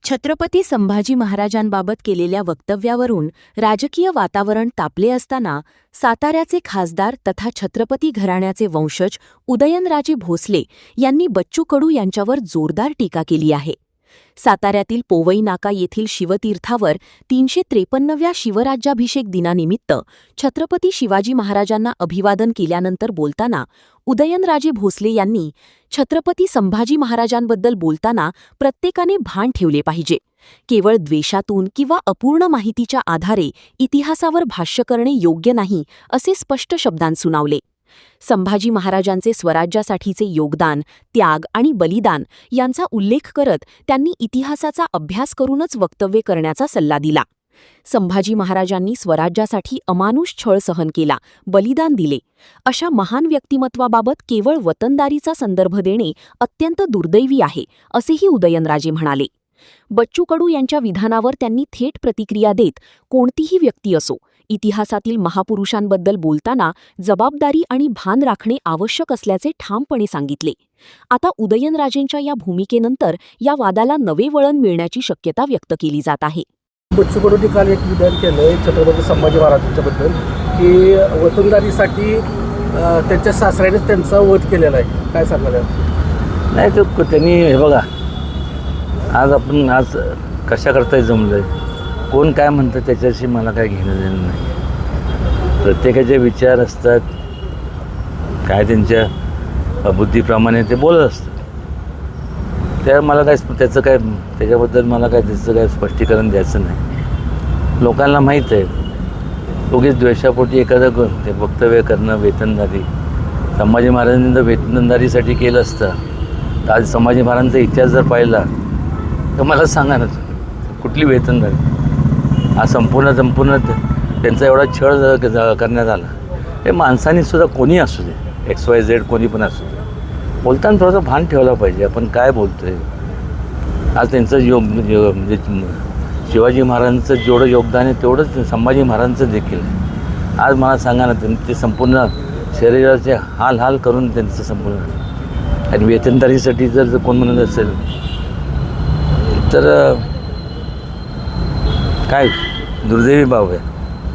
छत्रपती संभाजी महाराजांबाबत केलेल्या वक्तव्यावरून राजकीय वातावरण तापले असताना साताऱ्याचे खासदार तथा छत्रपती घराण्याचे वंशज उदयनराजे भोसले यांनी बच्चू कडू यांच्यावर जोरदार टीका केली आहे. साताऱ्यातील पोवई नाका येथील शिवतीर्थावर 353व्या शिवराज्याभिषेक दिनानिमित्त छत्रपती शिवाजी महाराजांना अभिवादन केल्यानंतर बोलताना उदयनराजे भोसले यांनी छत्रपती संभाजी महाराजांबद्दल बोलताना प्रत्येकाने भान ठेवले पाहिजे. केवळ द्वेषातून किंवा अपूर्ण माहितीच्या आधारे इतिहासावर भाष्य करणे योग्य नाही, असे स्पष्ट शब्दांत सुनावले. संभाजी महाराजांचे स्वराज्यासाठीचे योगदान, त्याग आणि बलिदान यांचा उल्लेख करत त्यांनी इतिहासाचा अभ्यास करूनच वक्तव्य करण्याचा सल्ला दिला. संभाजी महाराजांनी स्वराज्यासाठी अमानुष छळ सहन केला, बलिदान दिले. अशा महान व्यक्तिमत्वाबाबत केवळ वतनदारीचा संदर्भ देणे अत्यंत दुर्दैवी आहे, असेही उदयनराजे म्हणाले. बच्चू कडू यांच्या विधानावर त्यांनी थेट प्रतिक्रिया देत कोणतीही व्यक्ती असो, इतिहासातील महापुरुषांबद्दल बोलताना जबाबदारी आणि भान राखणे आवश्यक असल्याचे ठामपणे सांगितले. आता उदयनराजेंच्या या भूमिकेनंतर या वादाला नवे वळण मिळण्याची शक्यता व्यक्त केली जात आहे. बच्चू कडूंनी काल एक विधान केलं छत्रपती संभाजी महाराजांच्याबद्दल की वतनदारीसाठी त्यांच्या सासऱ्यानेच त्यांचा वध केलेला आहे. काय सांगाल? नाही, तो त्यांनी हे बघा, आज कशा करता जमलं आहे, कोण काय म्हणतं त्याच्याशी मला काय घेणं देणं नाही. प्रत्येकाचे विचार असतात, काय त्यांच्या बुद्धीप्रमाणे ते बोलत असतात. मला काय त्याच्याबद्दल मला काय त्याचं काय स्पष्टीकरण द्यायचं नाही. लोकांना माहीत आहे, उगीच द्वेषापोटी एखादं ते वक्तव्य करणं. वेतनदारी संभाजी महाराजांनी जर वेतनदारीसाठी केलं असतं तर आज संभाजी महाराजांचा इतिहास जर पाहिला तर मला सांगा ना, कुठली वेतनदारी? हा संपूर्ण त्यांचा एवढा छळ करण्यात आला. हे माणसांनीसुद्धा कोणी असू दे, XYZ कोणी पण असू दे, बोलताना थोडंसं भान ठेवलं पाहिजे. आपण काय बोलतो आहे? आज त्यांचं म्हणजे शिवाजी महाराजांचं जेवढं योगदान आहे तेवढंच संभाजी महाराजांचं देखील आहे. आज मला सांगा ना, ते संपूर्ण शरीराचे हाल करून त्यांचं संपूर्ण, आणि वेतनदारीसाठी जर कोण म्हणत असेल तर काय दुर्दैवी बाब आहे.